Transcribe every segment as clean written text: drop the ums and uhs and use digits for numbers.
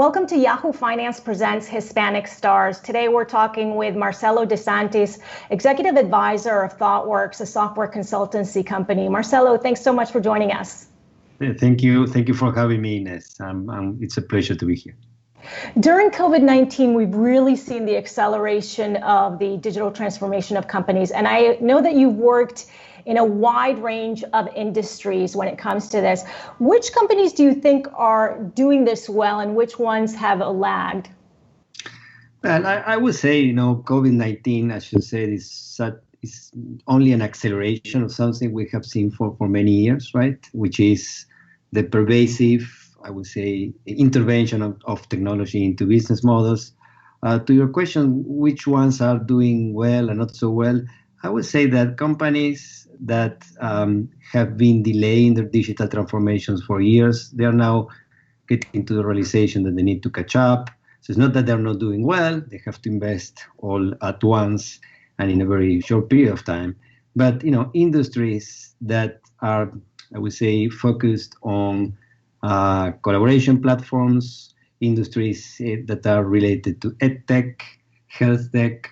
Welcome to Yahoo Finance Presents Hispanic Stars. Today we're talking with Marcelo De Santis, Executive Advisor of ThoughtWorks, a software consultancy company. Marcelo, thanks so much for joining us. Thank you. Thank you for having me, Ines. It's a pleasure to be here. During COVID-19, we've really seen the acceleration of the digital transformation of companies. And I know that you've worked in a wide range of industries when it comes to this. Which companies do you think are doing this well and which ones have lagged? Well, I would say, COVID-19, as you said, is only an acceleration of something we have seen for many years, right? Which is the pervasive, I would say, intervention of technology into business models. To your question, which ones are doing well and not so well? I would say that companies that have been delaying their digital transformations for years, they are now getting to the realization that they need to catch up. So it's not that they're not doing well, they have to invest all at once and in a very short period of time. But, industries that are, I would say, focused on collaboration platforms, industries that are related to edtech, health tech,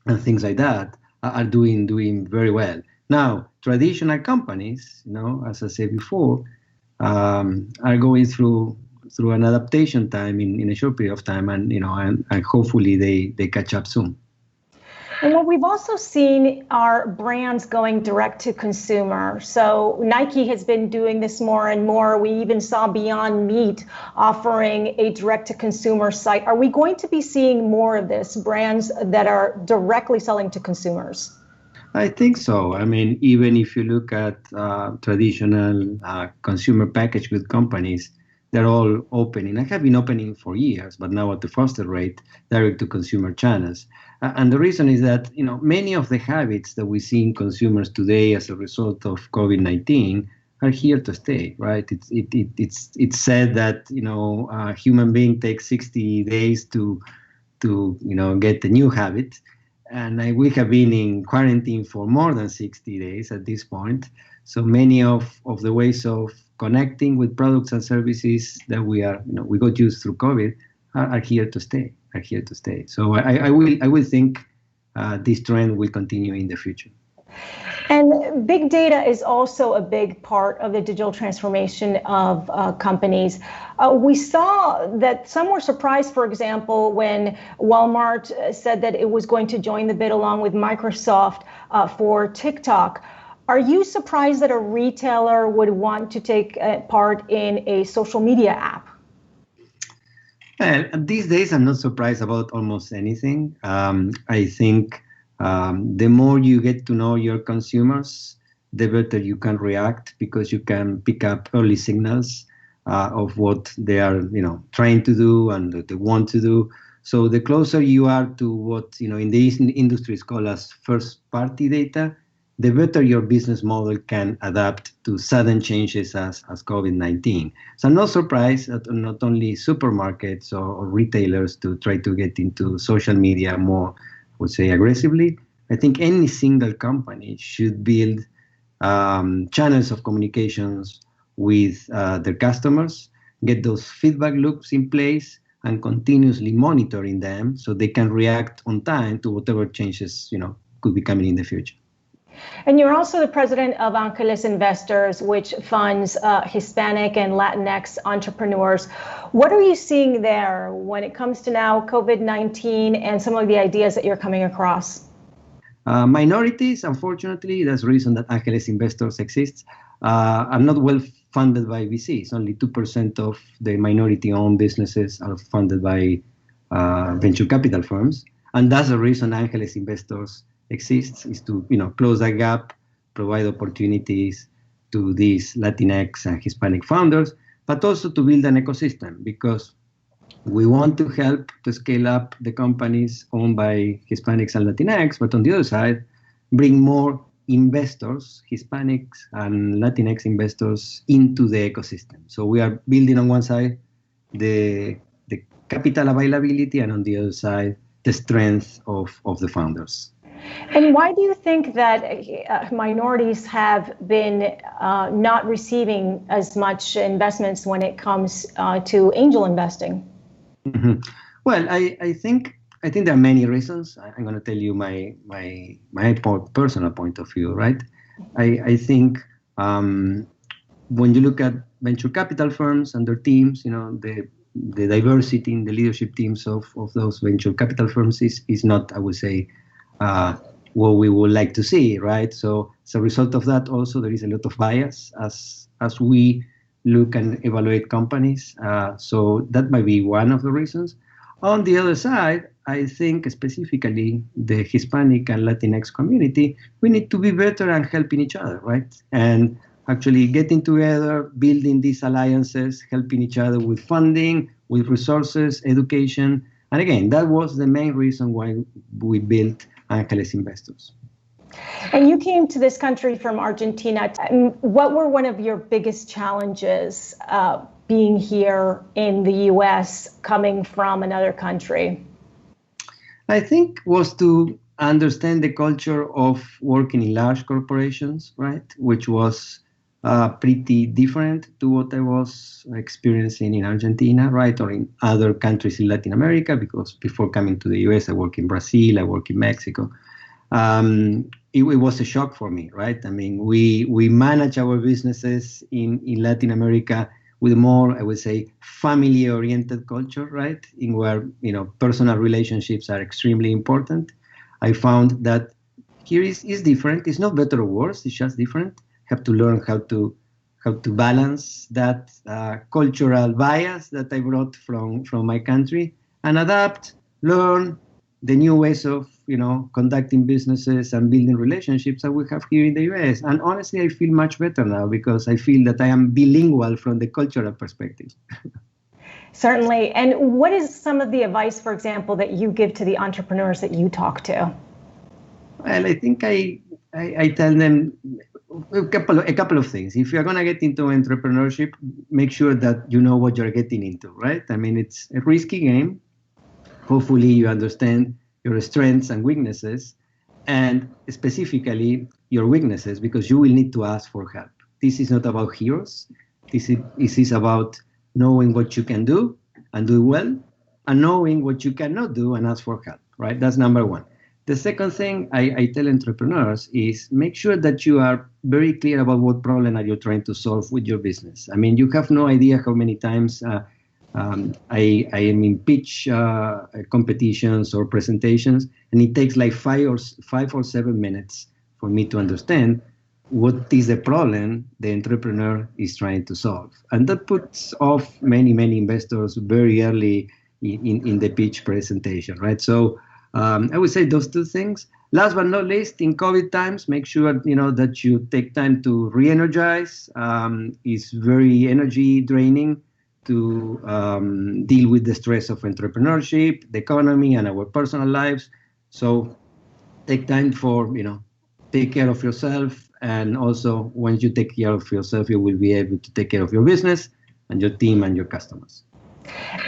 and things like that are doing very well. Now, traditional companies, as I said before, are going through an adaptation time in a short period of time, and hopefully they catch up soon. And what we've also seen are brands going direct to consumer. So Nike has been doing this more and more. We even saw Beyond Meat offering a direct to consumer site. Are we going to be seeing more of this, brands that are directly selling to consumers? I think so. I mean, even if you look at traditional consumer packaged goods companies, they're all opening. I have been opening for years, but now at the faster rate, direct to consumer channels. And the reason is that, many of the habits that we see in consumers today as a result of COVID-19 are here to stay, right? It's said that, a human being takes 60 days to get the new habit. And we have been in quarantine for more than 60 days at this point. So many of the ways of connecting with products and services that we got used through COVID are here to stay. So I will think this trend will continue in the future. And big data is also a big part of the digital transformation of companies. We saw that some were surprised, for example, when Walmart said that it was going to join the bid along with Microsoft for TikTok. Are you surprised that a retailer would want to take part in a social media app? Well, these days, I'm not surprised about almost anything. I think the more you get to know your consumers, the better you can react because you can pick up early signals of what they are, trying to do and what they want to do. So the closer you are to what, in the industry is called as first-party data, the better your business model can adapt to sudden changes as COVID-19. So I'm not surprised that not only supermarkets or retailers to try to get into social media more, I would say, aggressively. I think any single company should build channels of communications with their customers, get those feedback loops in place, and continuously monitoring them so they can react on time to whatever changes could be coming in the future. And you're also the president of Ines Investors, which funds Hispanic and Latinx entrepreneurs. What are you seeing there when it comes to now COVID-19 and some of the ideas that you're coming across? Minorities, unfortunately, that's the reason that Ines Investors exists, are not well funded by VCs. Only 2% of the minority-owned businesses are funded by venture capital firms. And that's the reason Ines Investors exists, is to close that gap, provide opportunities to these Latinx and Hispanic founders, but also to build an ecosystem because we want to help to scale up the companies owned by Hispanics and Latinx, but on the other side, bring more investors, Hispanics and Latinx investors into the ecosystem. So we are building on one side the capital availability and on the other side, the strength of the founders. And why do you think that minorities have been not receiving as much investments when it comes to angel investing? Mhm. Well, I think there are many reasons. I'm going to tell you my personal point of view, right? I think when you look at venture capital firms and their teams, the diversity in the leadership teams of those venture capital firms is not, I would say, what we would like to see, right? So as a result of that, also there is a lot of bias as we look and evaluate companies. So that might be one of the reasons. On the other side, I think specifically the Hispanic and Latinx community, we need to be better and helping each other, right? And actually getting together, building these alliances, helping each other with funding, with resources, education. And again, that was the main reason why we built Angeles Investors. And you came to this country from Argentina. What were one of your biggest challenges being here in the U.S. coming from another country? I think was to understand the culture of working in large corporations, right? Which was pretty different to what I was experiencing in Argentina, right? Or in other countries in Latin America, because before coming to the US, I worked in Brazil, I worked in Mexico. It was a shock for me, right? I mean, we manage our businesses in Latin America with more, I would say, family-oriented culture, right? In where, personal relationships are extremely important. I found that here is different. It's not better or worse. It's just different. Have to learn how to balance that cultural bias that I brought from my country and adapt, learn the new ways of conducting businesses and building relationships that we have here in the US. And honestly, I feel much better now because I feel that I am bilingual from the cultural perspective. Certainly. And what is some of the advice, for example, that you give to the entrepreneurs that you talk to? Well, I think I tell them a couple of things. If you're going to get into entrepreneurship, make sure that you know what you're getting into, right? I mean, it's a risky game. Hopefully you understand your strengths and weaknesses, and specifically your weaknesses, because you will need to ask for help. This is not about heroes. This is about knowing what you can do and do well, and knowing what you cannot do and ask for help, right? That's number one. The second thing I tell entrepreneurs is make sure that you are very clear about what problem are you trying to solve with your business. I mean, you have no idea how many times I am in pitch competitions or presentations, and it takes like 5 or 7 minutes for me to understand what is the problem the entrepreneur is trying to solve. And that puts off many investors very early in the pitch presentation, right? So I would say those two things. Last but not least, in COVID times, make sure that you take time to re-energize. It's very energy draining to deal with the stress of entrepreneurship, the economy, and our personal lives. So take time for, take care of yourself. And also, once you take care of yourself, you will be able to take care of your business and your team and your customers.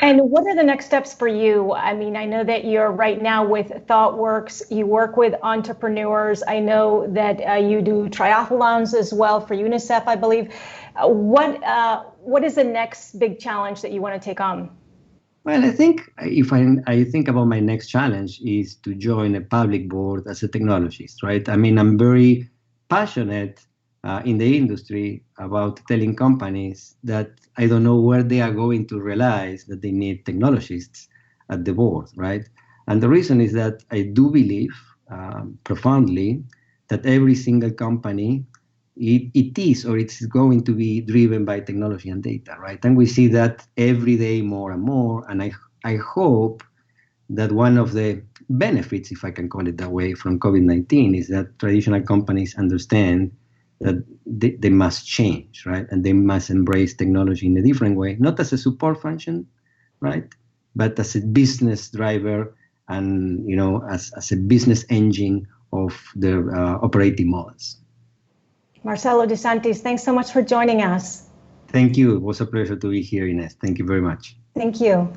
And what are the next steps for you? I mean, I know that you're right now with ThoughtWorks. You work with entrepreneurs. I know that you do triathlons as well for UNICEF, I believe. What is the next big challenge that you want to take on? Well, I think if I think about my next challenge is to join a public board as a technologist, right? I mean, I'm very passionate in the industry about telling companies that I don't know where they are going to realize that they need technologists at the board, right? And the reason is that I do believe profoundly that every single company, it is or it's going to be driven by technology and data, right? And we see that every day more and more. And I hope that one of the benefits, if I can call it that way, from COVID-19 is that traditional companies understand that they must change, right? And they must embrace technology in a different way, not as a support function, right? But as a business driver and, as a business engine of their operating models. Marcelo De Santis, thanks so much for joining us. Thank you. It was a pleasure to be here, Ines. Thank you very much. Thank you.